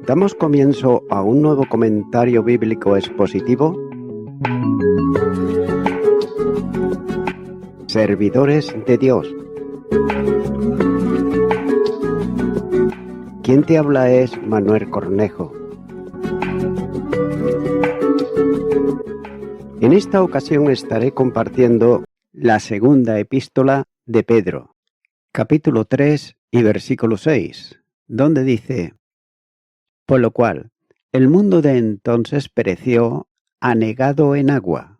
Damos comienzo a un nuevo comentario bíblico expositivo. Servidores de Dios. Quien te habla es Manuel Cornejo. En esta ocasión estaré compartiendo la segunda epístola de Pedro, capítulo 3 y versículo 6, donde dice: por lo cual, el mundo de entonces pereció anegado en agua.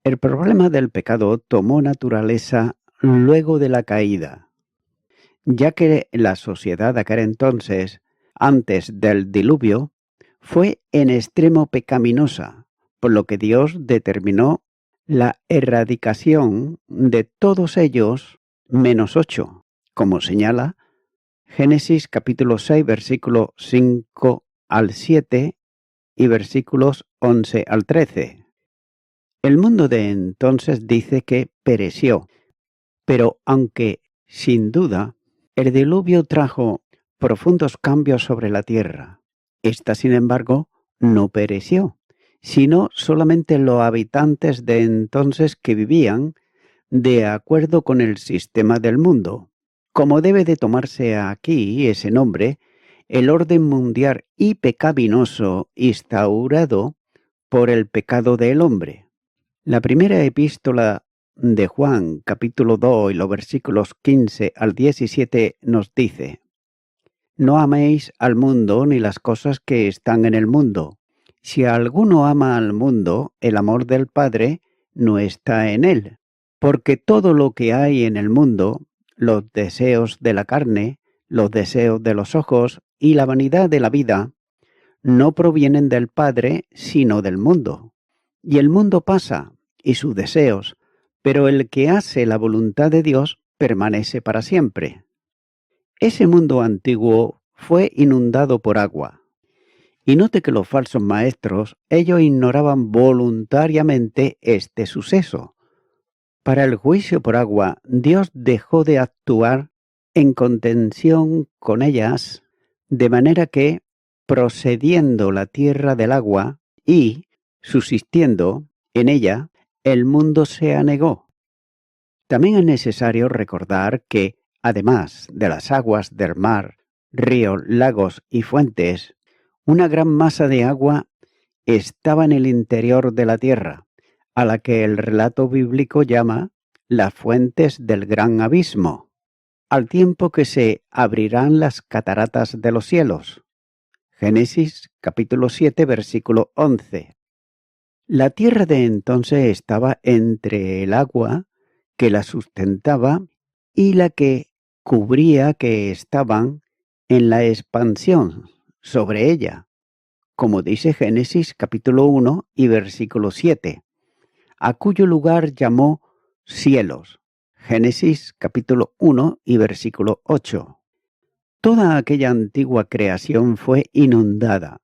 El problema del pecado tomó naturaleza luego de la caída, ya que la sociedad de aquel entonces, antes del diluvio, fue en extremo pecaminosa, por lo que Dios determinó la erradicación de todos ellos menos 8, como señala Génesis capítulo 6, versículo 5 al 7 y versículos 11 al 13. El mundo de entonces dice que pereció, pero aunque, sin duda, el diluvio trajo profundos cambios sobre la tierra, esta, sin embargo, no pereció, sino solamente los habitantes de entonces que vivían de acuerdo con el sistema del mundo. Como debe de tomarse aquí ese nombre, el orden mundial y pecaminoso instaurado por el pecado del hombre. La primera epístola de Juan, capítulo 2, y los versículos 15 al 17 nos dice: no améis al mundo ni las cosas que están en el mundo. Si alguno ama al mundo, el amor del Padre no está en él. Porque todo lo que hay en el mundo, los deseos de la carne, los deseos de los ojos y la vanidad de la vida, no provienen del Padre, sino del mundo. Y el mundo pasa, y sus deseos, pero el que hace la voluntad de Dios permanece para siempre. Ese mundo antiguo fue inundado por agua. Y note que los falsos maestros, ellos ignoraban voluntariamente este suceso. Para el juicio por agua, Dios dejó de actuar en contención con ellas, de manera que, procediendo la tierra del agua y subsistiendo en ella, el mundo se anegó. También es necesario recordar que, además de las aguas del mar, ríos, lagos y fuentes, una gran masa de agua estaba en el interior de la tierra, a la que el relato bíblico llama las fuentes del gran abismo, al tiempo que se abrirán las cataratas de los cielos. Génesis capítulo 7, versículo 11. La tierra de entonces estaba entre el agua que la sustentaba y la que cubría, que estaban en la expansión sobre ella, como dice Génesis capítulo 1 y versículo 7, a cuyo lugar llamó cielos. Génesis capítulo 1 y versículo 8. Toda aquella antigua creación fue inundada.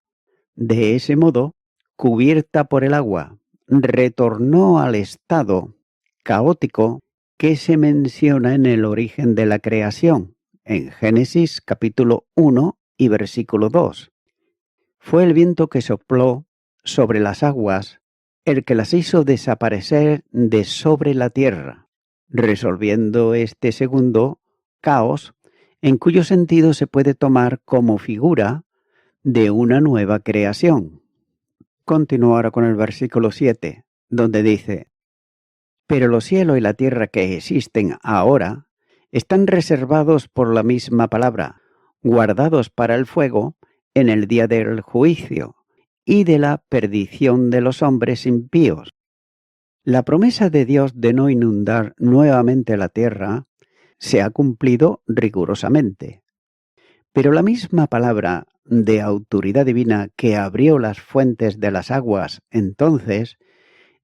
De ese modo, cubierta por el agua, retornó al estado caótico que se menciona en el origen de la creación, en Génesis capítulo 1 y versículo 2. Fue el viento que sopló sobre las aguas el que las hizo desaparecer de sobre la tierra, resolviendo este segundo caos, en cuyo sentido se puede tomar como figura de una nueva creación. Continúo ahora con el versículo 7, donde dice: pero los cielos y la tierra que existen ahora están reservados por la misma palabra, guardados para el fuego en el día del juicio y de la perdición de los hombres impíos. La promesa de Dios de no inundar nuevamente la tierra se ha cumplido rigurosamente. Pero la misma palabra de autoridad divina que abrió las fuentes de las aguas entonces,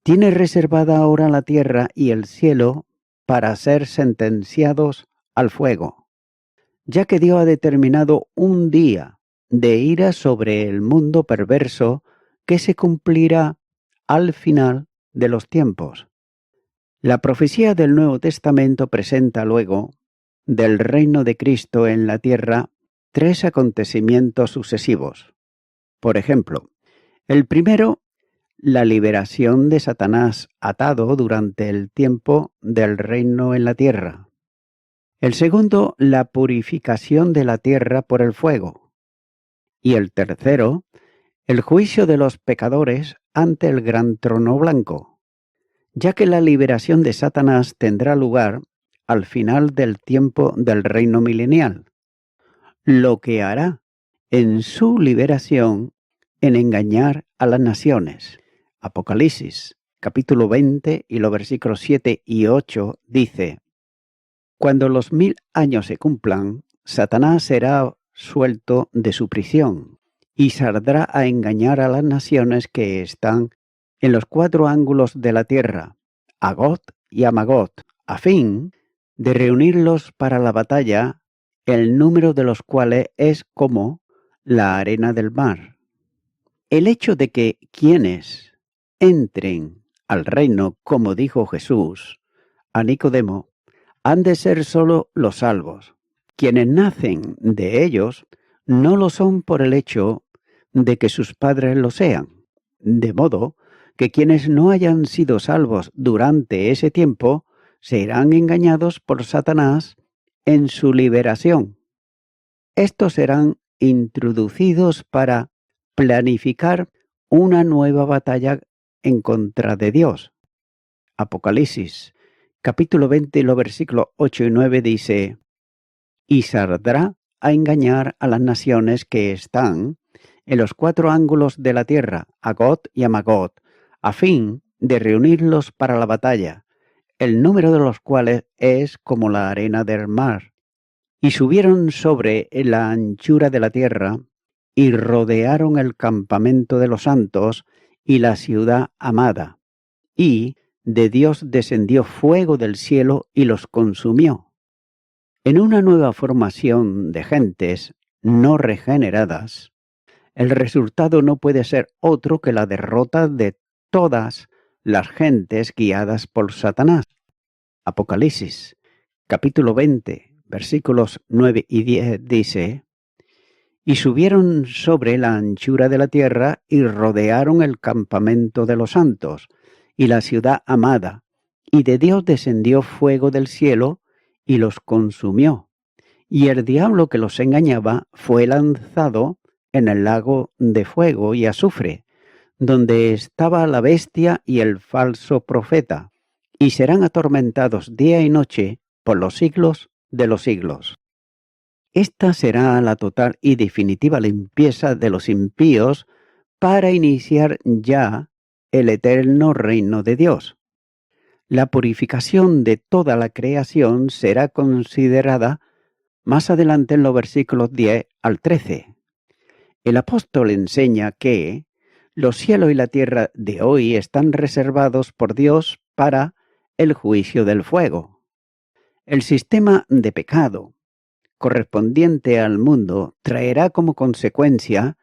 tiene reservada ahora la tierra y el cielo para ser sentenciados al fuego, ya que Dios ha determinado un día de ira sobre el mundo perverso que se cumplirá al final de los tiempos. La profecía del Nuevo Testamento presenta luego del reino de Cristo en la tierra 3 acontecimientos sucesivos. Por ejemplo, el primero, la liberación de Satanás atado durante el tiempo del reino en la tierra. El segundo, la purificación de la tierra por el fuego. Y el tercero, el juicio de los pecadores ante el gran trono blanco, ya que la liberación de Satanás tendrá lugar al final del tiempo del reino milenial, lo que hará en su liberación en engañar a las naciones. Apocalipsis, capítulo 20 y los versículos 7 y 8 dice: Cuando los 1000 años se cumplan, Satanás será suelto de su prisión y saldrá a engañar a las naciones que están en los 4 ángulos de la tierra, a Gog y a Magog, a fin de reunirlos para la batalla, el número de los cuales es como la arena del mar. El hecho de que quienes entren al reino, como dijo Jesús a Nicodemo, han de ser solo los salvos. Quienes nacen de ellos no lo son por el hecho de que sus padres lo sean, de modo que quienes no hayan sido salvos durante ese tiempo serán engañados por Satanás en su liberación. Estos serán introducidos para planificar una nueva batalla en contra de Dios. Apocalipsis, capítulo 20, los versículos 8 y 9 dice: Y saldrá a engañar a las naciones que están en los 4 ángulos de la tierra, a Gog y a Magog, a fin de reunirlos para la batalla, el número de los cuales es como la arena del mar. Y subieron sobre la anchura de la tierra, y rodearon el campamento de los santos y la ciudad amada. Y de Dios descendió fuego del cielo y los consumió. En una nueva formación de gentes no regeneradas, el resultado no puede ser otro que la derrota de todas las gentes guiadas por Satanás. Apocalipsis, capítulo 20, versículos 9 y 10 dice: Y subieron sobre la anchura de la tierra y rodearon el campamento de los santos y la ciudad amada, y de Dios descendió fuego del cielo y los consumió. Y el diablo que los engañaba fue lanzado en el lago de fuego y azufre, donde estaba la bestia y el falso profeta, y serán atormentados día y noche por los siglos de los siglos. Esta será la total y definitiva limpieza de los impíos para iniciar ya el eterno reino de Dios. La purificación de toda la creación será considerada más adelante en los versículos 10 al 13. El apóstol enseña que los cielos y la tierra de hoy están reservados por Dios para el juicio del fuego. El sistema de pecado correspondiente al mundo traerá como consecuencia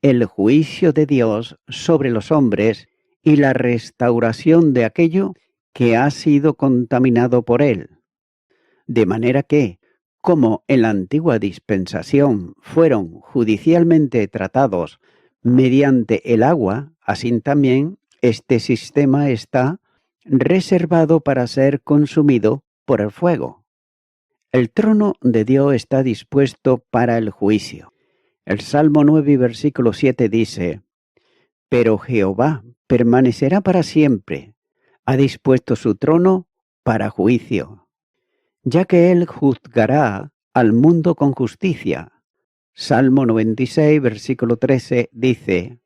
el juicio de Dios sobre los hombres y la restauración de aquello que ha sido contaminado por él. De manera que, como en la antigua dispensación fueron judicialmente tratados mediante el agua, así también este sistema está reservado para ser consumido por el fuego. El trono de Dios está dispuesto para el juicio. El Salmo 9, versículo 7 dice: Pero Jehová permanecerá para siempre, ha dispuesto su trono para juicio, ya que él juzgará al mundo con justicia. Salmo 96, versículo 13 dice: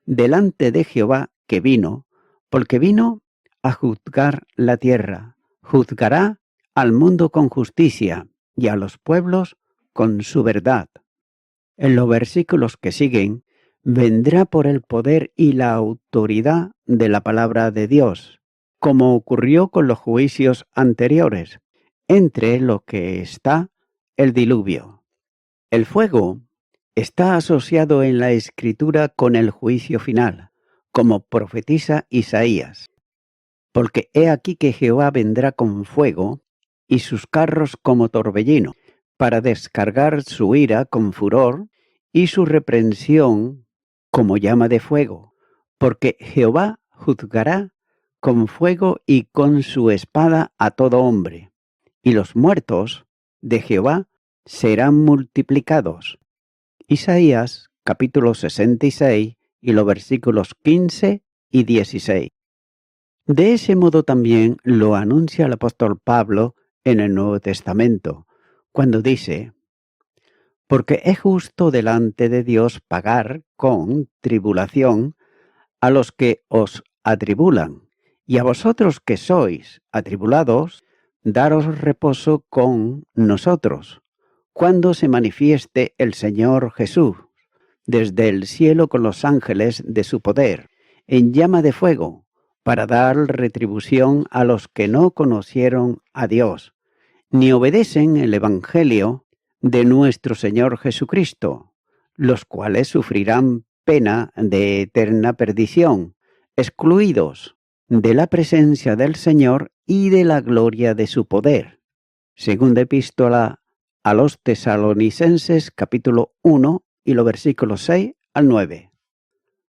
Delante de Jehová que vino, porque vino a juzgar la tierra, juzgará al mundo con justicia y a los pueblos con su verdad. En los versículos que siguen, vendrá por el poder y la autoridad de la palabra de Dios, como ocurrió con los juicios anteriores, entre los que está el diluvio. El fuego está asociado en la Escritura con el juicio final, como profetiza Isaías. Porque he aquí que Jehová vendrá con fuego, y sus carros como torbellino, para descargar su ira con furor y su reprensión como llama de fuego, porque Jehová juzgará con fuego y con su espada a todo hombre, y los muertos de Jehová serán multiplicados. Isaías capítulo 66 y los versículos 15 y 16. De ese modo también lo anuncia el apóstol Pablo en el Nuevo Testamento, cuando dice: porque es justo delante de Dios pagar con tribulación a los que os atribulan, y a vosotros que sois atribulados, daros reposo con nosotros, cuando se manifieste el Señor Jesús, desde el cielo con los ángeles de su poder, en llama de fuego, para dar retribución a los que no conocieron a Dios, ni obedecen el Evangelio de nuestro Señor Jesucristo, los cuales sufrirán pena de eterna perdición, excluidos de la presencia del Señor y de la gloria de su poder. Segunda epístola a los Tesalonicenses, capítulo 1, y los versículos 6 al 9.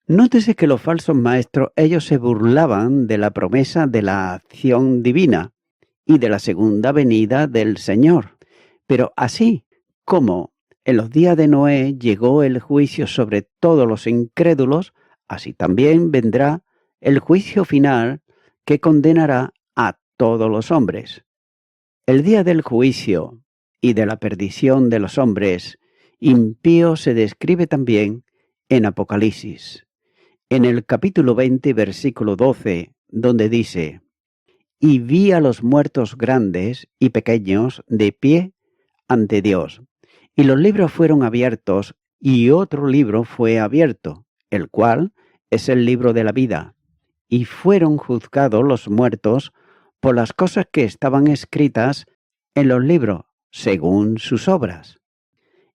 Nótese que los falsos maestros, ellos se burlaban de la promesa de la acción divina y de la segunda venida del Señor. Pero así como en los días de Noé llegó el juicio sobre todos los incrédulos, así también vendrá el juicio final que condenará a todos los hombres. El día del juicio y de la perdición de los hombres impíos se describe también en Apocalipsis, en el capítulo 20, versículo 12, donde dice: y vi a los muertos grandes y pequeños de pie ante Dios, y los libros fueron abiertos, y otro libro fue abierto, el cual es el libro de la vida, y fueron juzgados los muertos por las cosas que estaban escritas en los libros, según sus obras.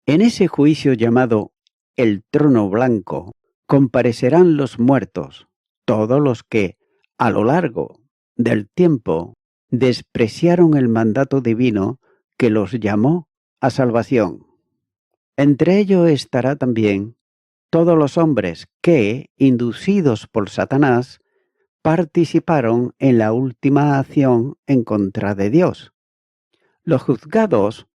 En ese juicio llamado el trono blanco, comparecerán los muertos, todos los que, a lo largo del tiempo, despreciaron el mandato divino que los llamó a salvación. Entre ellos estará también todos los hombres que, inducidos por Satanás, participaron en la última acción en contra de Dios. Los juzgados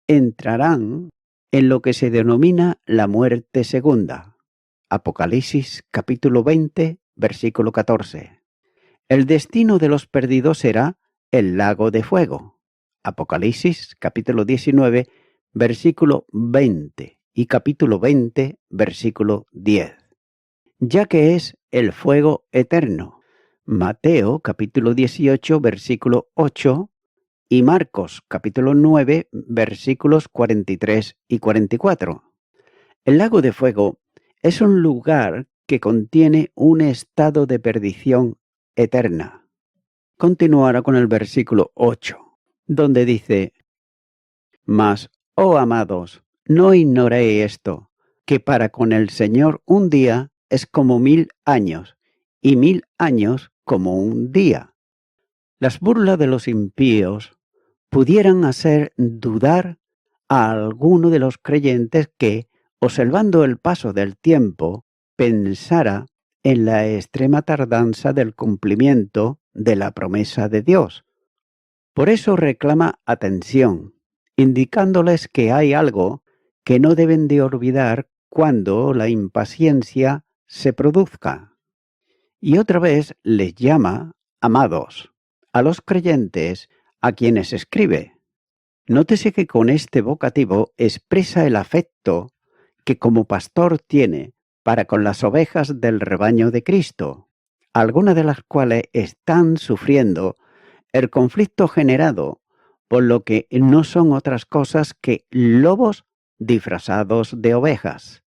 entrarán en lo que se denomina la muerte segunda. Apocalipsis capítulo 20, versículo 14. El destino de los perdidos será el lago de fuego. Apocalipsis capítulo 19, versículo 20 y capítulo 20, versículo 10. Ya que es el fuego eterno. Mateo capítulo 18, versículo 8 y Marcos capítulo 9, versículos 43 y 44. El lago de fuego es un lugar que contiene un estado de perdición eterna. Continuará con el versículo 8, donde dice: mas, oh amados, no ignoréis esto, que para con el Señor un día es como 1000 años, y 1000 años como un día. Las burlas de los impíos pudieran hacer dudar a alguno de los creyentes que, observando el paso del tiempo, pensara en la extrema tardanza del cumplimiento de la promesa de Dios. Por eso reclama atención, indicándoles que hay algo que no deben de olvidar cuando la impaciencia se produzca. Y otra vez les llama amados a los creyentes a quienes escribe. Nótese que con este vocativo expresa el afecto que como pastor tiene para con las ovejas del rebaño de Cristo, algunas de las cuales están sufriendo el conflicto generado por lo que no son otras cosas que lobos disfrazados de ovejas.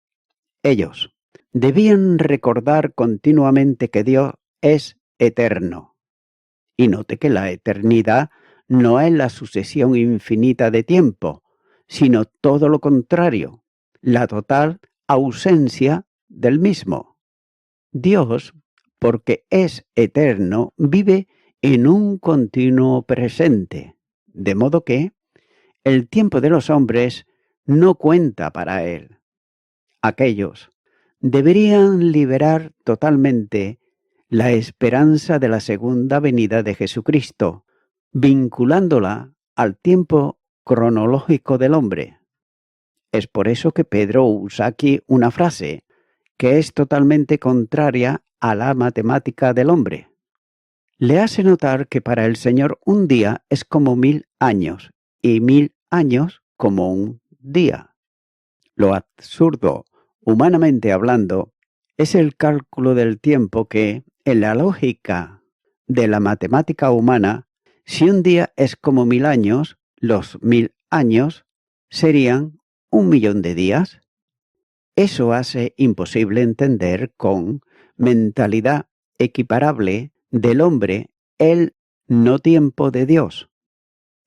Ellos debían recordar continuamente que Dios es eterno. Y note que la eternidad no es la sucesión infinita de tiempo, sino todo lo contrario, la total ausencia del mismo. Dios, porque es eterno, vive en un continuo presente, de modo que el tiempo de los hombres no cuenta para él. Aquellos deberían liberar totalmente la esperanza de la segunda venida de Jesucristo, vinculándola al tiempo cronológico del hombre. Es por eso que Pedro usa aquí una frase que es totalmente contraria a la matemática del hombre. Le hace notar que para el Señor un día es como 1000 años y 1000 años como un día. Lo absurdo, humanamente hablando, es el cálculo del tiempo que, en la lógica de la matemática humana, si un día es como 1000 años, los 1000 años serían 1.000.000 de días. Eso hace imposible entender con mentalidad equiparable del hombre el no tiempo de Dios.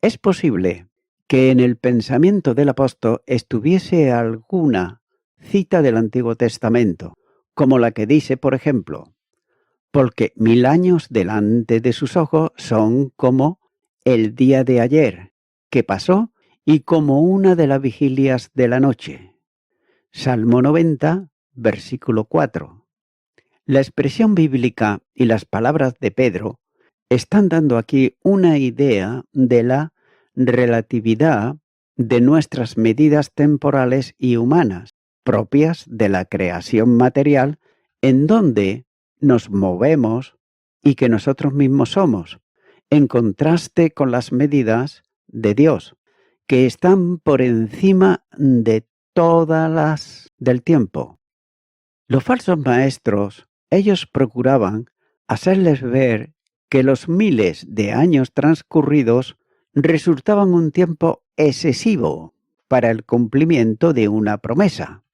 Es posible que en el pensamiento del apóstol estuviese alguna cita del Antiguo Testamento, como la que dice, por ejemplo, porque 1000 años delante de sus ojos son como el día de ayer, que pasó, y como una de las vigilias de la noche. Salmo 90, versículo 4. La expresión bíblica y las palabras de Pedro están dando aquí una idea de la relatividad de nuestras medidas temporales y humanas, propias de la creación material, en donde nos movemos y que nosotros mismos somos, en contraste con las medidas de Dios, que están por encima de todas las del tiempo. Los falsos maestros, ellos procuraban hacerles ver que los miles de años transcurridos resultaban un tiempo excesivo para el cumplimiento de una promesa,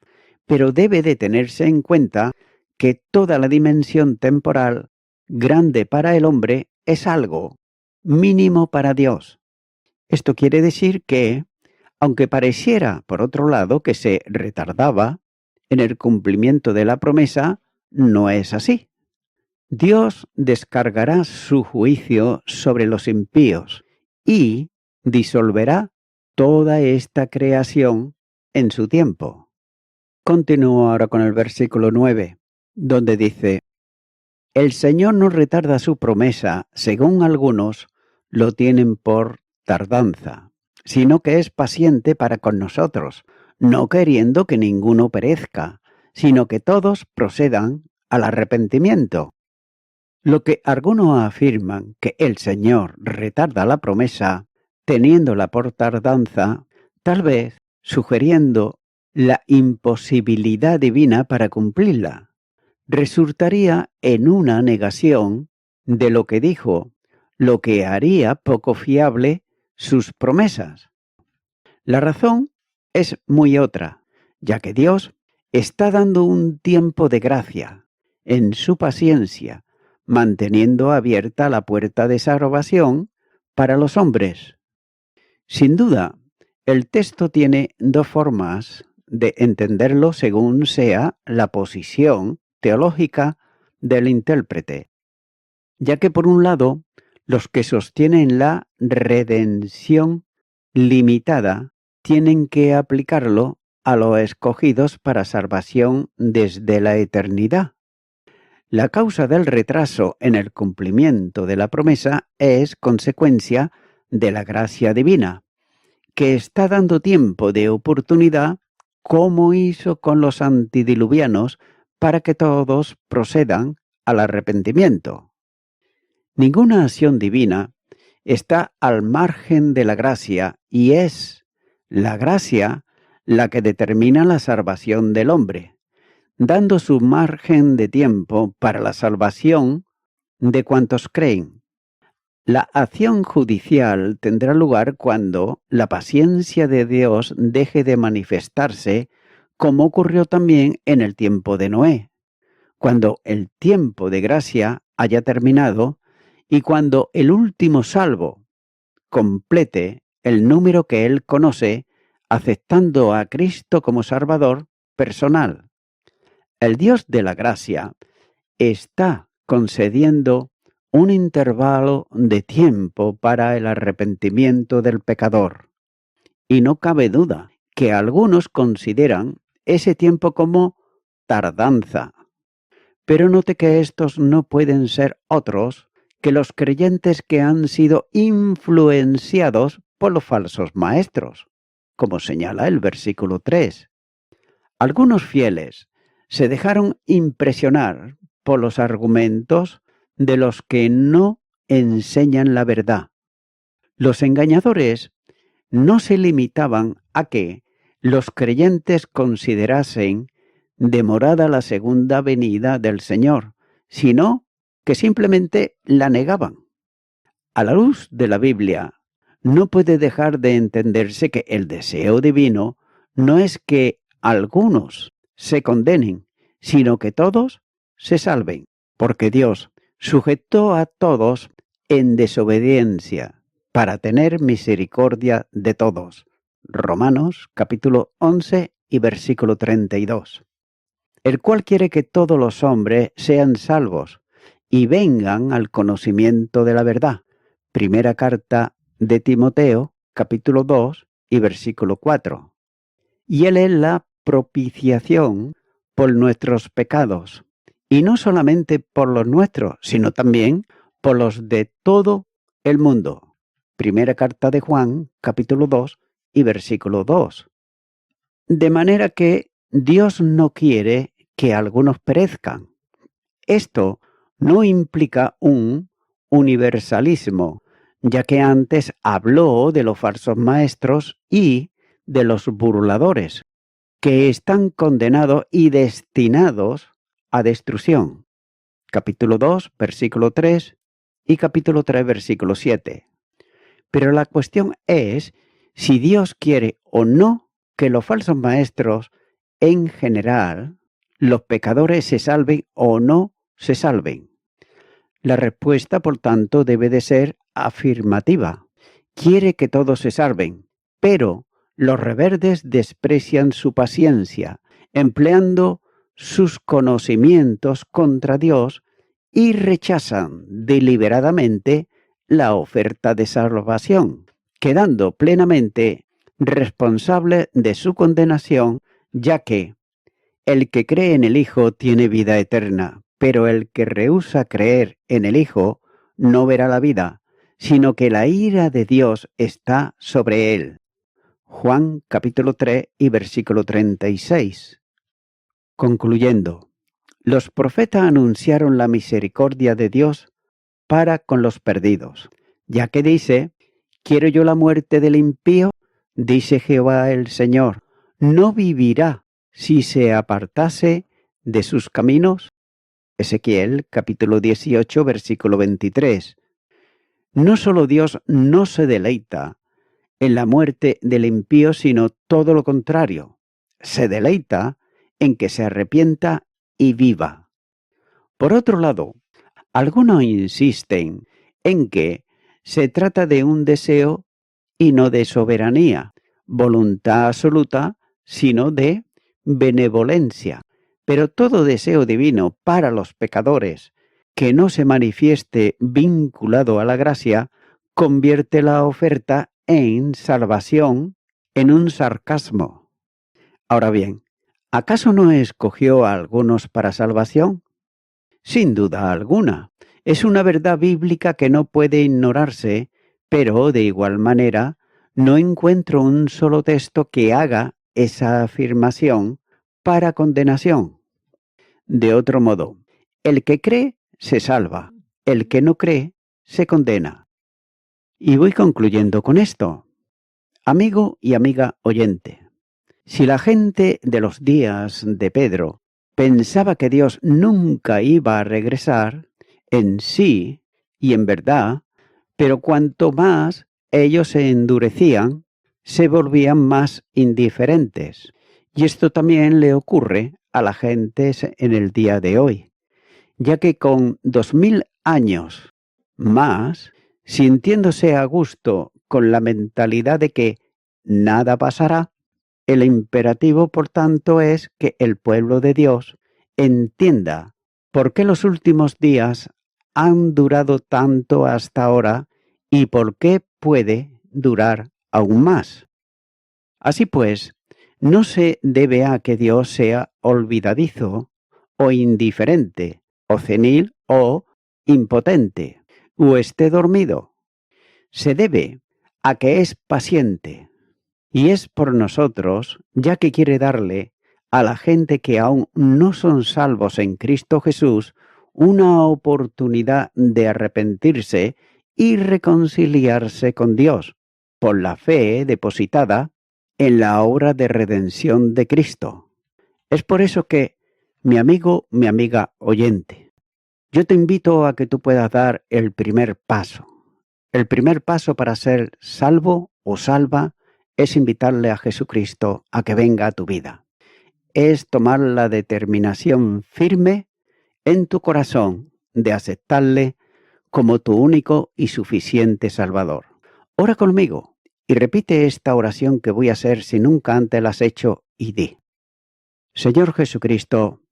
pero debe de tenerse en cuenta que toda la dimensión temporal grande para el hombre es algo mínimo para Dios. Esto quiere decir que, aunque pareciera, por otro lado, que se retardaba en el cumplimiento de la promesa, no es así. Dios descargará su juicio sobre los impíos y disolverá toda esta creación en su tiempo. Continúo ahora con el versículo 9, donde dice: el Señor no retarda su promesa, según algunos lo tienen por tardanza, sino que es paciente para con nosotros, no queriendo que ninguno perezca, sino que todos procedan al arrepentimiento. Lo que algunos afirman que el Señor retarda la promesa, teniéndola por tardanza, tal vez sugiriendo la imposibilidad divina para cumplirla, resultaría en una negación de lo que dijo, lo que haría poco fiable sus promesas. La razón es muy otra, ya que Dios está dando un tiempo de gracia en su paciencia, manteniendo abierta la puerta de salvación para los hombres. Sin duda, el texto tiene dos formas de entenderlo según sea la posición teológica del intérprete, ya que por un lado, los que sostienen la redención limitada tienen que aplicarlo a los escogidos para salvación desde la eternidad. La causa del retraso en el cumplimiento de la promesa es consecuencia de la gracia divina, que está dando tiempo de oportunidad, como hizo con los antidiluvianos, para que todos procedan al arrepentimiento. Ninguna acción divina está al margen de la gracia y es la gracia la que determina la salvación del hombre, dando su margen de tiempo para la salvación de cuantos creen. La acción judicial tendrá lugar cuando la paciencia de Dios deje de manifestarse, como ocurrió también en el tiempo de Noé, cuando el tiempo de gracia haya terminado y cuando el último salvo complete el número que él conoce, aceptando a Cristo como Salvador personal. El Dios de la gracia está concediendo un intervalo de tiempo para el arrepentimiento del pecador, Y no cabe duda que algunos consideran ese tiempo como tardanza. Pero note que estos no pueden ser otros que los creyentes que han sido influenciados por los falsos maestros, como señala el versículo 3. Algunos fieles se dejaron impresionar por los argumentos de los que no enseñan la verdad. Los engañadores no se limitaban a que los creyentes considerasen demorada la segunda venida del Señor, sino que simplemente la negaban. A la luz de la Biblia, no puede dejar de entenderse que el deseo divino no es que algunos se condenen, sino que todos se salven, porque Dios sujetó a todos en desobediencia para tener misericordia de todos. Romanos capítulo 11 y versículo 32. El cual quiere que todos los hombres sean salvos y vengan al conocimiento de la verdad. Primera carta de Timoteo, capítulo 2 y versículo 4. Y Él es la propiciación por nuestros pecados, y no solamente por los nuestros, sino también por los de todo el mundo. Primera carta de Juan, capítulo 2 y versículo 2. De manera que Dios no quiere que algunos perezcan. Esto no implica un universalismo, ya que antes habló de los falsos maestros y de los burladores, que están condenados y destinados a destrucción. Capítulo 2, versículo 3 y capítulo 3, versículo 7. Pero la cuestión es si Dios quiere o no que los falsos maestros, en general, los pecadores se salven o no se salven. La respuesta, por tanto, debe de ser afirmativa. Quiere que todos se salven, pero los rebeldes desprecian su paciencia, empleando sus conocimientos contra Dios y rechazan deliberadamente la oferta de salvación, quedando plenamente responsable de su condenación, ya que el que cree en el Hijo tiene vida eterna, pero el que rehúsa creer en el Hijo no verá la vida, sino que la ira de Dios está sobre él. Juan capítulo 3 y versículo 36. Concluyendo, los profetas anunciaron la misericordia de Dios para con los perdidos, ya que dice, ¿quiero yo la muerte del impío? Dice Jehová el Señor, ¿no vivirá si se apartase de sus caminos? Ezequiel capítulo 18 versículo 23. No solo Dios no se deleita en la muerte del impío, sino todo lo contrario. Se deleita en que se arrepienta y viva. Por otro lado, algunos insisten en que se trata de un deseo y no de soberanía, voluntad absoluta, sino de benevolencia. Pero todo deseo divino para los pecadores que no se manifieste vinculado a la gracia, convierte la oferta en salvación en un sarcasmo. Ahora bien, ¿acaso no escogió a algunos para salvación? Sin duda alguna. Es una verdad bíblica que no puede ignorarse, pero de igual manera no encuentro un solo texto que haga esa afirmación para condenación. De otro modo, el que cree se salva, el que no cree se condena. Y voy concluyendo con esto. Amigo y amiga oyente, si la gente de los días de Pedro pensaba que Dios nunca iba a regresar, en sí y en verdad, pero cuanto más ellos se endurecían, se volvían más indiferentes. Y esto también le ocurre a la gente en el día de hoy, ya que con 2000 años más, sintiéndose a gusto con la mentalidad de que nada pasará, el imperativo, por tanto, es que el pueblo de Dios entienda por qué los últimos días han durado tanto hasta ahora y por qué puede durar aún más. Así pues, no se debe a que Dios sea olvidadizo o indiferente, o senil o impotente, o esté dormido. Se debe a que es paciente, y es por nosotros, ya que quiere darle a la gente que aún no son salvos en Cristo Jesús una oportunidad de arrepentirse y reconciliarse con Dios por la fe depositada en la obra de redención de Cristo. Es por eso que, mi amigo, mi amiga oyente, yo te invito a que tú puedas dar el primer paso. El primer paso para ser salvo o salva es invitarle a Jesucristo a que venga a tu vida. Es tomar la determinación firme en tu corazón de aceptarle como tu único y suficiente Salvador. Ora conmigo y repite esta oración que voy a hacer si nunca antes la has hecho y di: Señor Jesucristo,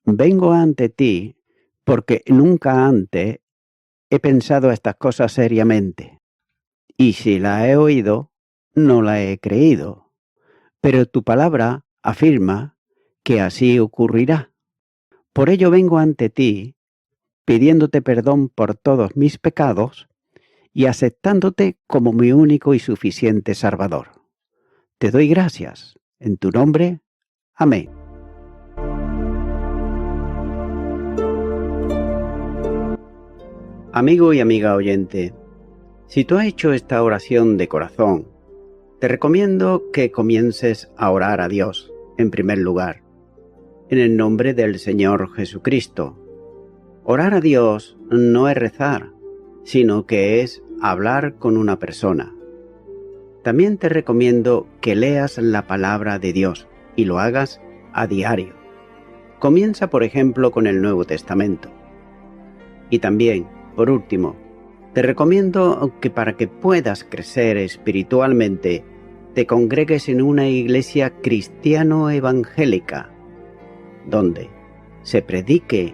vengo ante ti porque nunca antes he pensado estas cosas seriamente. Y si la he oído, no la he creído. Pero tu palabra afirma que así ocurrirá. Por ello vengo ante ti, pidiéndote perdón por todos mis pecados y aceptándote como mi único y suficiente Salvador. Te doy gracias. En tu nombre. Amén. Amigo y amiga oyente, si tú has hecho esta oración de corazón, te recomiendo que comiences a orar a Dios, en primer lugar, en el nombre del Señor Jesucristo. Orar a Dios no es rezar, sino que es hablar con una persona. También te recomiendo que leas la palabra de Dios y lo hagas a diario. Comienza, por ejemplo, con el Nuevo Testamento. Y también, por último, te recomiendo que para que puedas crecer espiritualmente, te congregues en una iglesia cristiano-evangélica, donde se predique,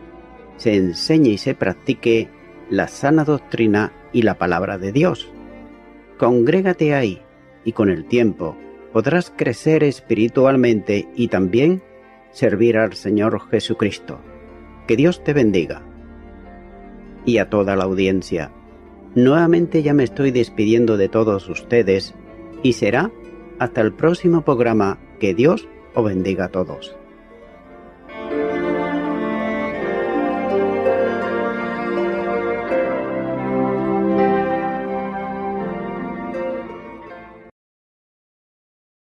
se enseñe y se practique la sana doctrina y la palabra de Dios. Congrégate ahí y con el tiempo podrás crecer espiritualmente y también servir al Señor Jesucristo. Que Dios te bendiga. Y a toda la audiencia, nuevamente ya me estoy despidiendo de todos ustedes y será hasta el próximo programa. Que Dios os bendiga a todos.